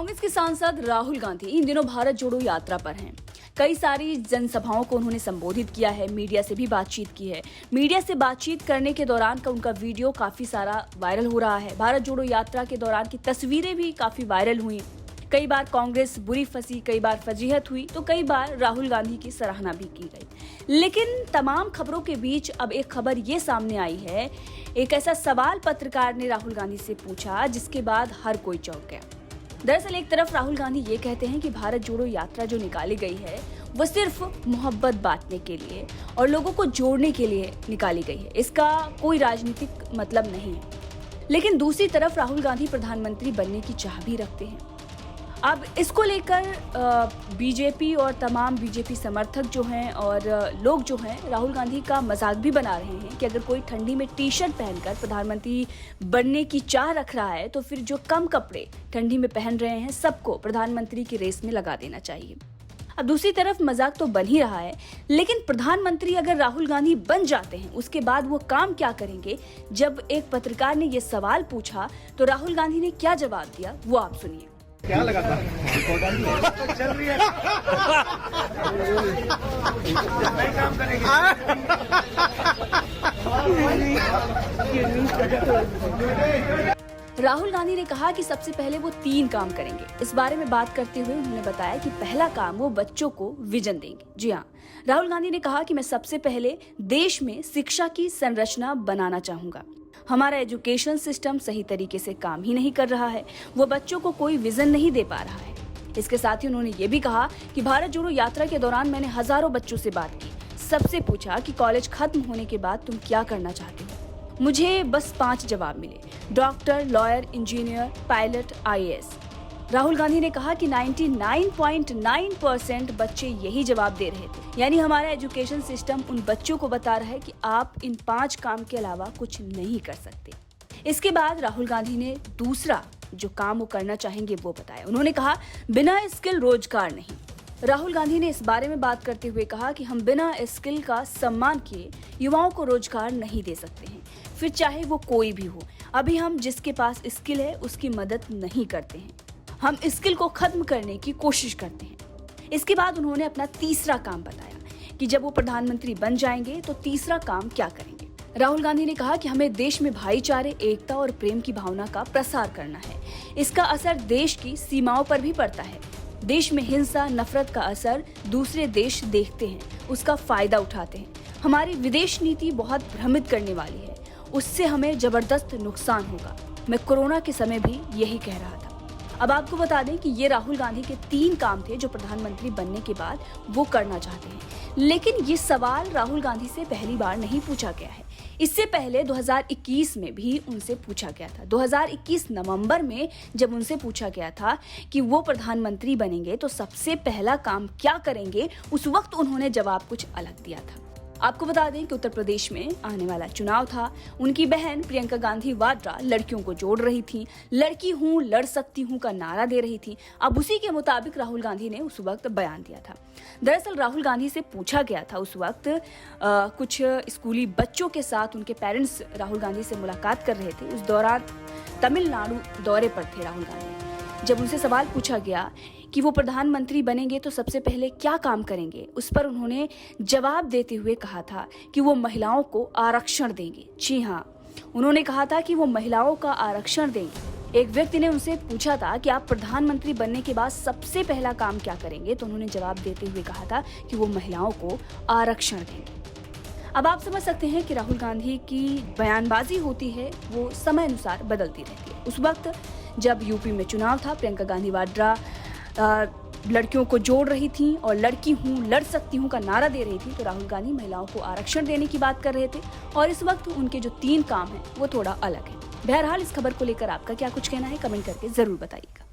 कांग्रेस के सांसद राहुल गांधी इन दिनों भारत जोड़ो यात्रा पर हैं। कई सारी जनसभाओं को उन्होंने संबोधित किया है, मीडिया से भी बातचीत की है। मीडिया से बातचीत करने के दौरान का उनका वीडियो काफी सारा वायरल हो रहा है। भारत जोड़ो यात्रा के दौरान की तस्वीरें भी काफी वायरल हुई। कई बार कांग्रेस बुरी फंसी, कई बार फजीहत हुई, तो कई बार राहुल गांधी की सराहना भी की गई। लेकिन तमाम खबरों के बीच अब एक खबर ये सामने आई है। एक ऐसा सवाल पत्रकार ने राहुल गांधी से पूछा जिसके बाद हर कोई चौंक गया। दरअसल एक तरफ राहुल गांधी ये कहते हैं कि भारत जोड़ो यात्रा जो निकाली गई है वो सिर्फ मोहब्बत बांटने के लिए और लोगों को जोड़ने के लिए निकाली गई है, इसका कोई राजनीतिक मतलब नहीं है। लेकिन दूसरी तरफ राहुल गांधी प्रधानमंत्री बनने की चाह भी रखते हैं। अब इसको लेकर बीजेपी और तमाम बीजेपी समर्थक जो हैं और लोग जो हैं राहुल गांधी का मजाक भी बना रहे हैं कि अगर कोई ठंडी में टी शर्ट पहनकर प्रधानमंत्री बनने की चाह रख रहा है तो फिर जो कम कपड़े ठंडी में पहन रहे हैं सबको प्रधानमंत्री की रेस में लगा देना चाहिए। अब दूसरी तरफ मजाक तो बन ही रहा है, लेकिन प्रधानमंत्री अगर राहुल गांधी बन जाते हैं उसके बाद वो काम क्या करेंगे? जब एक पत्रकार ने ये सवाल पूछा तो राहुल गांधी ने क्या जवाब दिया वो आप सुनिए। क्या लगा था? चल रही है। नहीं काम करेंगे। राहुल गांधी ने कहा कि सबसे पहले वो 3 काम करेंगे। इस बारे में बात करते हुए उन्होंने बताया कि पहला काम वो बच्चों को विजन देंगे। जी हाँ, राहुल गांधी ने कहा कि मैं सबसे पहले देश में शिक्षा की संरचना बनाना चाहूंगा। हमारा एजुकेशन सिस्टम सही तरीके से काम ही नहीं कर रहा है, वो बच्चों को कोई विजन नहीं दे पा रहा है। इसके साथ ही उन्होंने ये भी कहा कि भारत जोड़ो यात्रा के दौरान मैंने हजारों बच्चों से बात की, सबसे पूछा कि कॉलेज खत्म होने के बाद तुम क्या करना चाहते हो। मुझे बस 5 जवाब मिले, doctor, lawyer, engineer, pilot, IAS। Rahul Gandhi ने कहा कि 99.9% बच्चे यही जवाब दे रहे थे, यानी हमारा एजुकेशन सिस्टम उन बच्चों को बता रहा है कि आप इन 5 काम के अलावा कुछ नहीं कर सकते। इसके बाद राहुल गांधी ने दूसरा जो काम वो करना चाहेंगे वो बताया। उन्होंने कहा बिना स्किल रोजगार नहीं। राहुल गांधी ने इस बारे में बात करते हुए कहा कि हम बिना स्किल का सम्मान किए युवाओं को रोजगार नहीं दे सकते हैं, फिर चाहे वो कोई भी हो। अभी हम जिसके पास स्किल है उसकी मदद नहीं करते हैं, हम स्किल को खत्म करने की कोशिश करते हैं। इसके बाद उन्होंने अपना तीसरा काम बताया कि जब वो प्रधानमंत्री बन जाएंगे तो तीसरा काम क्या करेंगे। राहुल गांधी ने कहा कि हमें देश में भाईचारे, एकता और प्रेम की भावना का प्रसार करना है। इसका असर देश की सीमाओं पर भी पड़ता है। देश में हिंसा, नफरत का असर दूसरे देश देखते हैं, उसका फायदा उठाते हैं। हमारी विदेश नीति बहुत भ्रमित करने वाली है, उससे हमें जबरदस्त नुकसान होगा। मैं कोरोना के समय भी यही कह रहा था। अब आपको बता दें कि ये राहुल गांधी के 3 काम थे जो प्रधानमंत्री बनने के बाद वो करना चाहते हैं। लेकिन ये सवाल राहुल गांधी से पहली बार नहीं पूछा गया है। इससे पहले 2021 में भी उनसे पूछा गया था। 2021 नवंबर में जब उनसे पूछा गया था कि वो प्रधानमंत्री बनेंगे तो सबसे पहला काम क्या करेंगे, उस वक्त उन्होंने जवाब कुछ अलग दिया था। आपको बता दें कि उत्तर प्रदेश में आने वाला चुनाव था। उनकी बहन प्रियंका गांधी वाड्रा लड़कियों को जोड़ रही थी, लड़की हूँ, लड़ सकती हूँ का नारा दे रही थी। अब उसी के मुताबिक राहुल गांधी ने उस वक्त बयान दिया था। दरअसल राहुल गांधी से पूछा गया था उस वक्त कुछ स्कूली बच्चों के साथ उनके पेरेंट्स राहुल गांधी से मुलाकात कर रहे थे। उस दौरान तमिलनाडु दौरे पर थे राहुल गांधी। जब उनसे सवाल पूछा गया कि वो प्रधानमंत्री बनेंगे तो सबसे पहले क्या काम करेंगे, उस पर उन्होंने जवाब देते हुए कहा था कि वो महिलाओं को आरक्षण देंगे। जी हाँ, उन्होंने कहा था कि वो महिलाओं का आरक्षण देंगे। एक व्यक्ति ने उनसे पूछा था कि आप प्रधानमंत्री बनने के बाद सबसे पहला काम क्या करेंगे, तो उन्होंने जवाब देते हुए कहा था कि वो महिलाओं को आरक्षण देंगे। अब आप समझ सकते हैं कि राहुल गांधी की बयानबाजी होती है वो समय अनुसार बदलती रहती है। उस वक्त जब यूपी में चुनाव था, प्रियंका गांधी वाड्रा लड़कियों को जोड़ रही थी और लड़की हूँ, लड़ सकती हूँ का नारा दे रही थी, तो राहुल गांधी महिलाओं को आरक्षण देने की बात कर रहे थे। और इस वक्त उनके जो 3 काम हैं वो थोड़ा अलग है। बहरहाल इस खबर को लेकर आपका क्या कुछ कहना है, कमेंट करके जरूर बताइएगा।